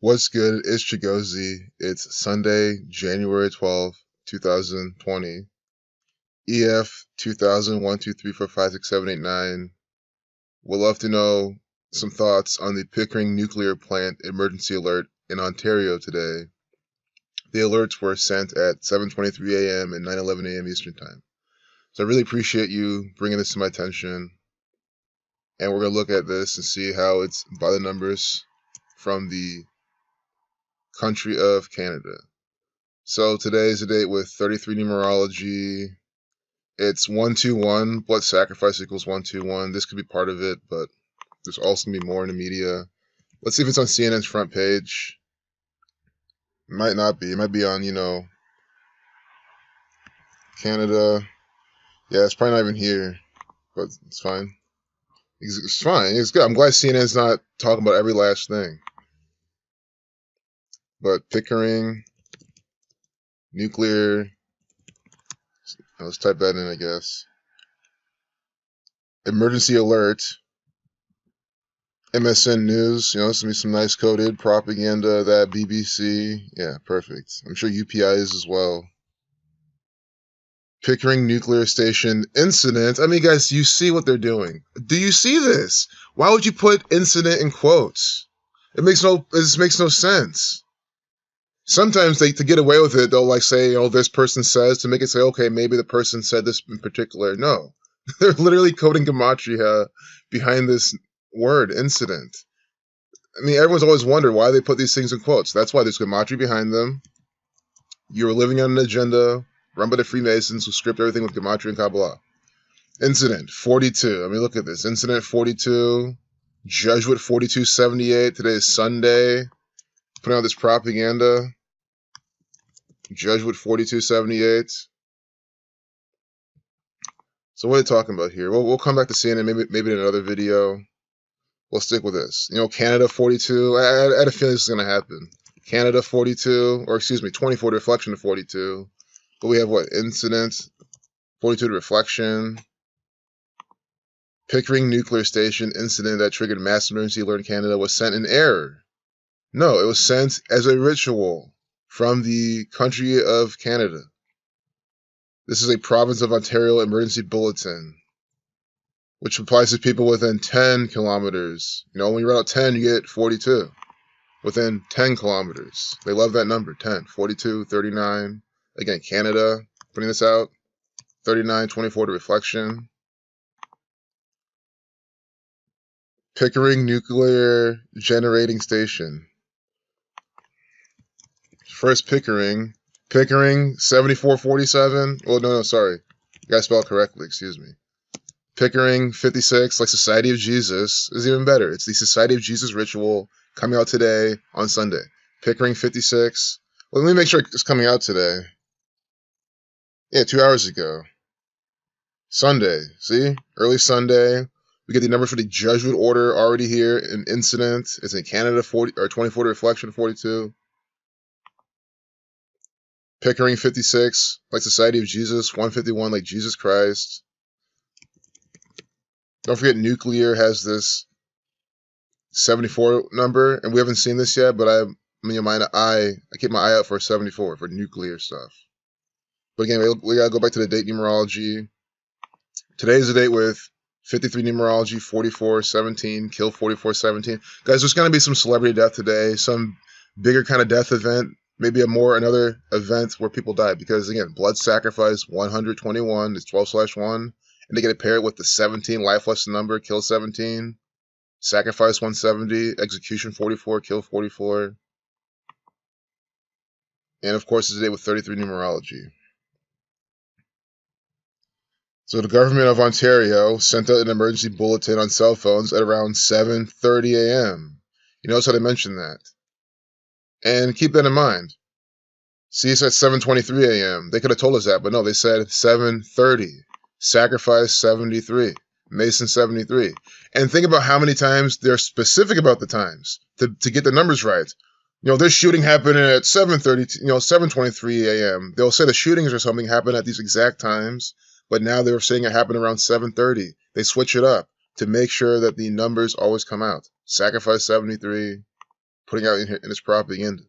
What's good? It's Chigozy. It's Sunday, January 12th, 2020. EF 200123456789. Would love to know some thoughts on the Pickering nuclear plant emergency alert in Ontario today. The alerts were sent at 7:23 a.m. and 9:11 a.m. Eastern Time. So I really appreciate you bringing this to my attention. And we're going to look at this and see how it's by the numbers from the country of Canada. So today is a date with 33 numerology. It's 121. Blood sacrifice equals 121. This could be part of it, but there's also going to be more in the media. Let's see if it's on CNN's front page. It might not be. It might be on, Canada. Yeah, it's probably not even here, but it's fine. It's fine. It's good. I'm glad CNN's not talking about every last thing. But Pickering, nuclear. Let's type that in, I guess. Emergency alert. MSN News. It's going to be some nice coded propaganda. That BBC. Yeah, perfect. I'm sure UPI is as well. Pickering nuclear station incident. I mean, guys, you see what they're doing. Do you see this? Why would you put incident in quotes? This makes no sense. Sometimes to get away with it, they'll say, this person says, to make it say, okay, maybe the person said this in particular. No, they're literally coding gematria behind this word, incident. I mean, everyone's always wondered why they put these things in quotes. That's why there's gematria behind them. You're living on an agenda run by the Freemasons who script everything with gematria and Kabbalah. Incident 42. I mean, look at this. Incident 42. Jesuit 4278. Today is Sunday. Putting out this propaganda. Jesuit 4278. So what are they talking about here? We'll come back to CNN maybe in another video. We'll stick with this. Canada 42. I had a feeling this is going to happen. Canada 42, or excuse me, 24 to reflection to 42. But we have what? Incident 42 to reflection. Pickering nuclear station incident that triggered mass emergency alert in Canada was sent in error. No, it was sent as a ritual from the country of Canada. This is a province of Ontario emergency bulletin, which applies to people within 10 kilometers. When you write out 10, you get 42. Within 10 kilometers. They love that number, 10, 42, 39. Again, Canada, putting this out. 39, 24 to reflection. Pickering nuclear generating station. First Pickering 7447. Well, no, sorry. You gotta spell it correctly, excuse me. Pickering 56, like Society of Jesus, is even better. It's the Society of Jesus ritual coming out today on Sunday. Pickering 56. Well, let me make sure it's coming out today. Yeah, 2 hours ago. Sunday. See? Early Sunday. We get the numbers for the Jesuit order already here. An incident. It's in Canada 24 to reflection 42. Pickering 56, like Society of Jesus. 151, like Jesus Christ. Don't forget nuclear has this 74 number, and we haven't seen this yet, but I keep my eye out for 74 for nuclear stuff. But again, we gotta go back to the date numerology. Today is the date with 53 numerology, 4417, kill 4417. Guys, there's gonna be some celebrity death today, some bigger kind of death event, maybe another event where people die, because again, blood sacrifice 121 is 12/1, and they get to pair it with the 17 life lesson number, kill 17, sacrifice 170, execution 44, kill 44, and of course it's a day with 33 numerology. So the government of Ontario sent out an emergency bulletin on cell phones at around 7:30 a.m. You notice how they mentioned that. And keep that in mind. See, it's at 7:23 a.m. They could have told us that, but no, they said 7:30. Sacrifice 73. Mason 73. And think about how many times they're specific about the times to get the numbers right. This shooting happened at 7:30, 7:23 a.m. They'll say the shootings or something happened at these exact times, but now they were saying it happened around 7:30. They switch it up to make sure that the numbers always come out. Sacrifice 73. putting out in his propaganda.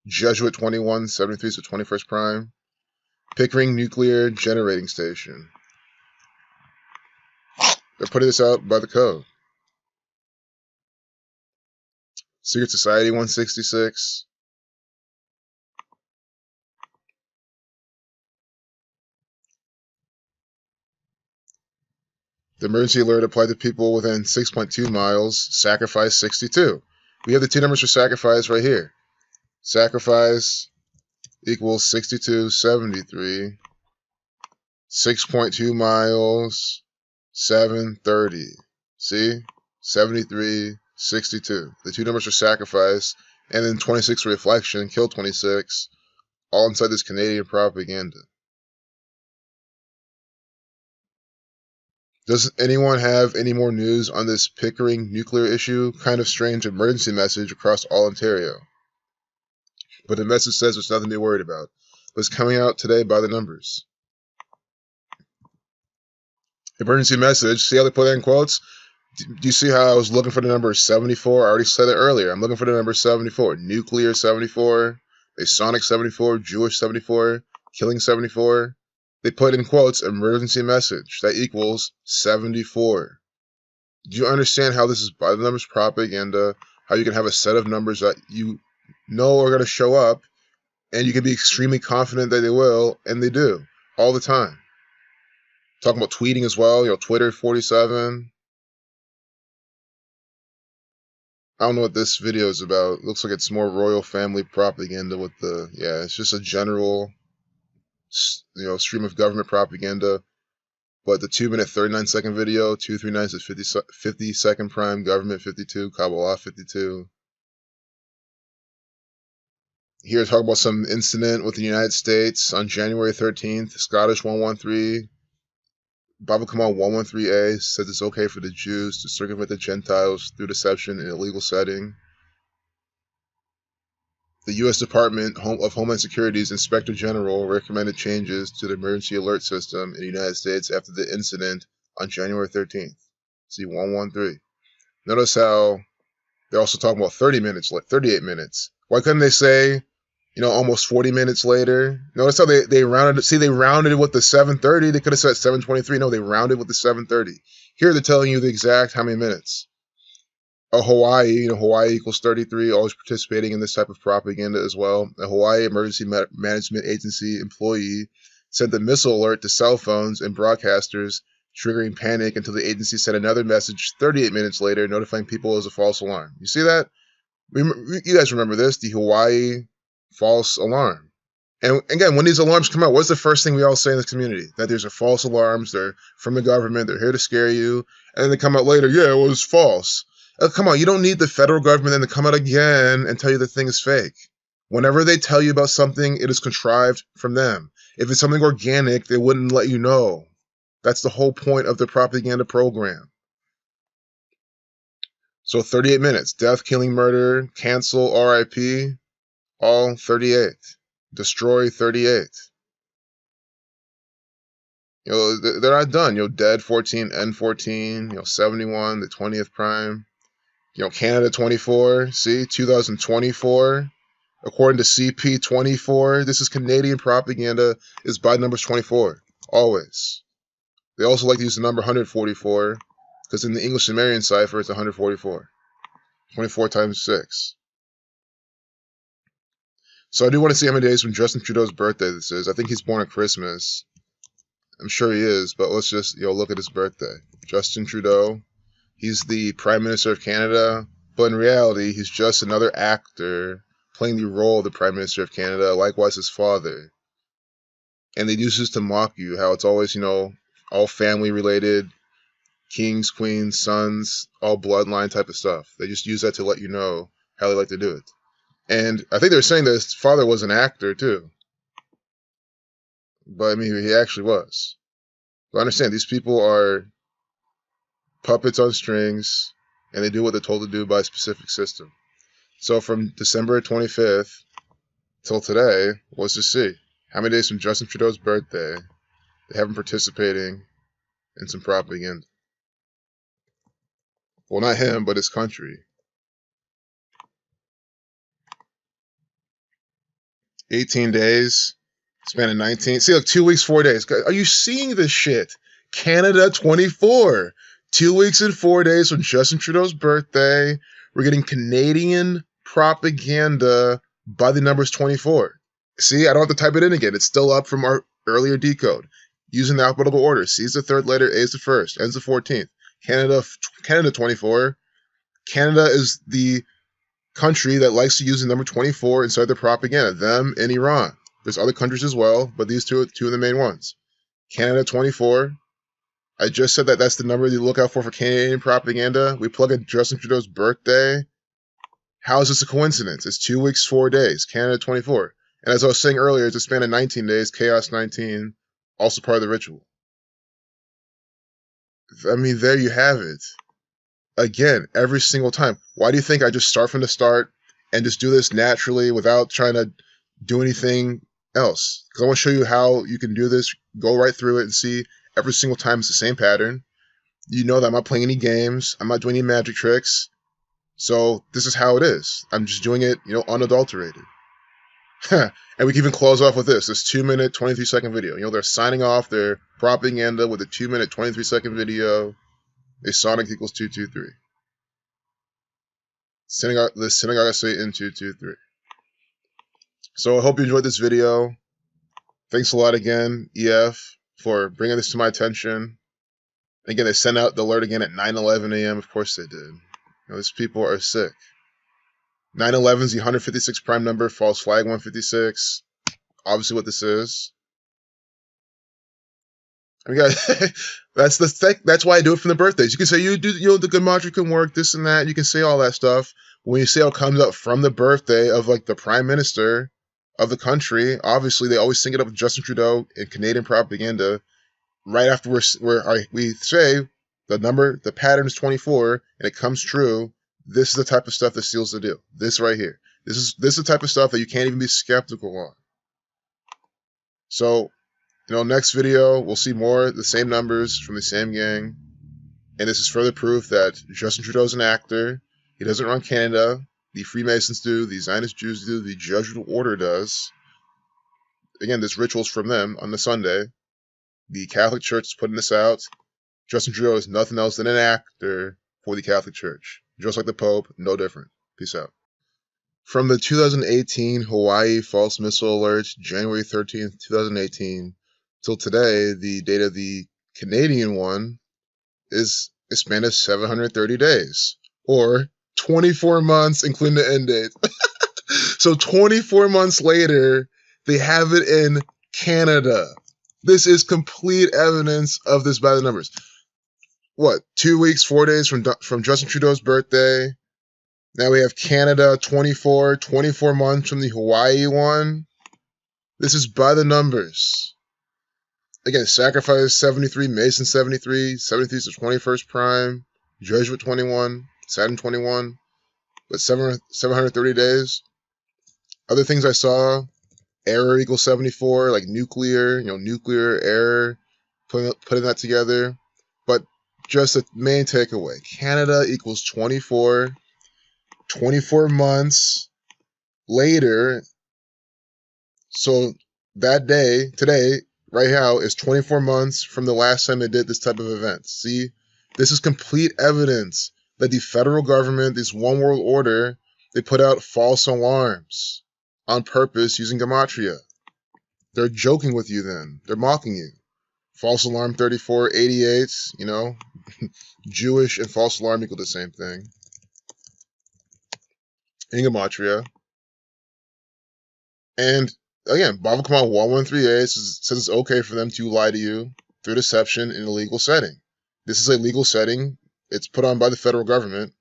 Jesuit 2173 is the 21st prime. Pickering Nuclear Generating Station. They're putting this out by the code. Secret Society 166. The emergency alert applied to people within 6.2 miles. Sacrifice 62. We have the two numbers for sacrifice right here. Sacrifice equals 6273. 6.2 miles. 730. See? 73, 62. The two numbers for sacrifice, and then 26 for reflection, kill 26, all inside this Canadian propaganda. Does anyone have any more news on this Pickering nuclear issue? Kind of strange emergency message across all Ontario. But the message says there's nothing to be worried about. But it's coming out today by the numbers. Emergency message. See how they put that in quotes? Do you see how I was looking for the number 74? I already said it earlier. I'm looking for the number 74. Nuclear 74. Masonic 74. Jewish 74. Killing 74. They put in quotes, emergency message. That equals 74. Do you understand how this is by the numbers propaganda? How you can have a set of numbers that you know are going to show up, and you can be extremely confident that they will, and they do, all the time. Talking about tweeting as well, Twitter 47. I don't know what this video is about. It looks like it's more royal family propaganda with the, it's just a general, stream of government propaganda. But the 2-minute 39-second video, 239 is 50-second prime, government 52, Kabbalah 52. Here, talk about some incident with the United States on January 13th. Scottish 113, Bible Command 113a says it's okay for the Jews to circumvent the Gentiles through deception in a legal setting. The U.S. Department of Homeland Security's Inspector General recommended changes to the emergency alert system in the United States after the incident on January 13th. See 113. Notice how they're also talking about 38 minutes. Why couldn't they say, almost 40 minutes later? Notice how they rounded it. See, they rounded it with the 7:30. They could have said 7:23. No, they rounded with the 7:30. Here they're telling you the exact how many minutes. Hawaii, Hawaii equals 33, always participating in this type of propaganda as well. A Hawaii Emergency Management Agency employee sent a missile alert to cell phones and broadcasters, triggering panic until the agency sent another message 38 minutes later, notifying people it was a false alarm. You see that? You guys remember this, the Hawaii false alarm. And again, when these alarms come out, what's the first thing we all say in this community? That there's a false alarms, they're from the government, they're here to scare you, and then they come out later, it was false. Come on, you don't need the federal government then to come out again and tell you the thing is fake. Whenever they tell you about something, it is contrived from them. If it's something organic, they wouldn't let you know. That's the whole point of the propaganda program. So 38 minutes. Death, killing, murder, cancel, RIP, all 38. Destroy 38. They're not done. Dead 14, N14, 71, the 20th prime. Canada 24, see, 2024, according to CP 24, this is Canadian propaganda, is by numbers 24, always. They also like to use the number 144, because in the English Sumerian cipher, it's 144, 24 times 6. So I do want to see how many days from Justin Trudeau's birthday this is. I think he's born at Christmas. I'm sure he is, but let's just, look at his birthday. Justin Trudeau. He's the Prime Minister of Canada, but in reality, he's just another actor playing the role of the Prime Minister of Canada, likewise his father. And they use this to mock you, how it's always, all family-related, kings, queens, sons, all bloodline type of stuff. They just use that to let you know how they like to do it. And I think they're saying that his father was an actor, too. But, he actually was. But understand, these people are puppets on strings, and they do what they're told to do by a specific system. So from December 25th till today, let's just see how many days from Justin Trudeau's birthday they have him participating in some propaganda. Well, not him, but his country. 18 days. Span of 19. See, like 2 weeks, 4 days. Are you seeing this shit? Canada 24. 2 weeks and 4 days from Justin Trudeau's birthday. We're getting Canadian propaganda by the numbers 24. See, I don't have to type it in again. It's still up from our earlier decode. Using the alphabetical order. C is the third letter, A is the first, N is the 14th. Canada 24. Canada is the country that likes to use the number 24 inside their propaganda. Them and Iran. There's other countries as well, but these two are the main ones. Canada 24. I just said that that's the number you look out for Canadian propaganda. We plug in Justin Trudeau's birthday. How is this a coincidence? It's 2 weeks, 4 days. Canada 24. And as I was saying earlier, it's a span of 19 days. Chaos 19. Also part of the ritual. I mean, there you have it. Again, every single time. Why do you think I just start from the start and just do this naturally without trying to do anything else? Because I want to show you how you can do this. Go right through it and see every single time it's the same pattern. You know that I'm not playing any games. I'm not doing any magic tricks. So this is how it is. I'm just doing it, unadulterated. And we can even close off with this 2-minute, 23-second video. They're signing off their propaganda with a 2-minute, 23-second video. A Sonic equals 223. The synagogue of Satan 223. So I hope you enjoyed this video. Thanks a lot again, EF, for bringing this to my attention. Again, they sent out the alert again at 9:11 a.m. Of course they did. These people are sick. 9/11 is the 156 prime number, false flag 156. Obviously what this is. I mean, guys, that's why I do it from the birthdays. You can say the gematria can work, this and that. You can say all that stuff. When you say how it comes up from the birthday of like the prime minister of the country, obviously they always sync it up with Justin Trudeau and Canadian propaganda. Right after we say the pattern is 24 and it comes true. This is the type of stuff that seals the deal. This right here. This is the type of stuff that you can't even be skeptical on. So, next video, we'll see more the same numbers from the same gang. And this is further proof that Justin Trudeau is an actor. He doesn't run Canada. The Freemasons do. The Zionist Jews do. The Jesuit Order does. Again, this ritual's from them on the Sunday. The Catholic Church is putting this out. Justin Trudeau is nothing else than an actor for the Catholic Church. Just like the Pope, no different. Peace out. From the 2018 Hawaii false missile alert, January 13th, 2018, till today, the date of the Canadian one is a span of 730 days, or 24 months, including the end date. So 24 months later, they have it in Canada. This is complete evidence of this by the numbers. What, 2 weeks, 4 days from Justin Trudeau's birthday. Now we have Canada 24 months from the Hawaii one. This is by the numbers. Again, Sacrifice 73, Mason 73, 73 is the 21st prime, Jesuit 21, Saturn 21, but 730 days. Other things I saw, error equals 74, like nuclear, nuclear error, putting that together. But just the main takeaway, Canada equals 24 months later. So that day, today, right now, is 24 months from the last time they did this type of event. See, this is complete evidence that the federal government, this one world order, they put out false alarms on purpose using gematria. They're joking with you then. They're mocking you. False alarm 3488, Jewish and false alarm equal the same thing. In gematria. And again, Bible Command 1138 says it's okay for them to lie to you through deception in a legal setting. This is a legal setting. It's put on by the federal government.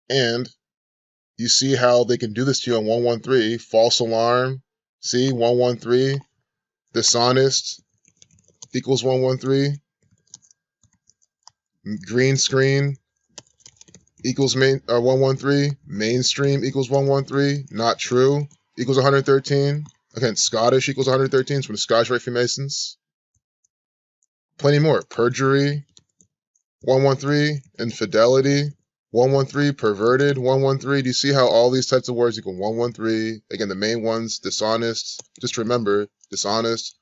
And you see how they can do this to you on 113. False alarm. See, 113. Dishonest equals 113. Green screen equals 113. Mainstream equals 113. Not true equals 113. Again, Scottish equals 113. It's from the Scottish Rite Freemasons. Plenty more. Perjury 113. Infidelity 113, perverted, 113. Do you see how all these types of words equal 113? Again, the main ones, dishonest. Just remember, dishonest.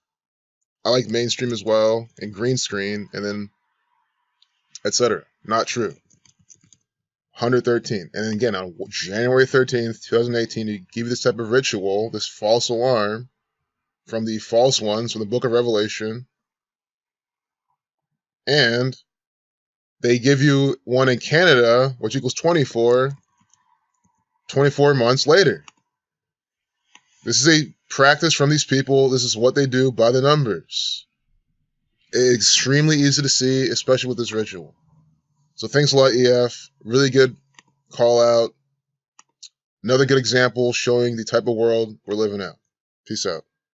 I like mainstream as well, and green screen, and then etc. Not true. 113. And then again, on January 13th, 2018, to give you this type of ritual, this false alarm from the false ones from the book of Revelation. And they give you one in Canada, which equals 24 months later. This is a practice from these people. This is what they do by the numbers. It's extremely easy to see, especially with this ritual. So thanks a lot, EF. Really good call out. Another good example showing the type of world we're living out. Peace out.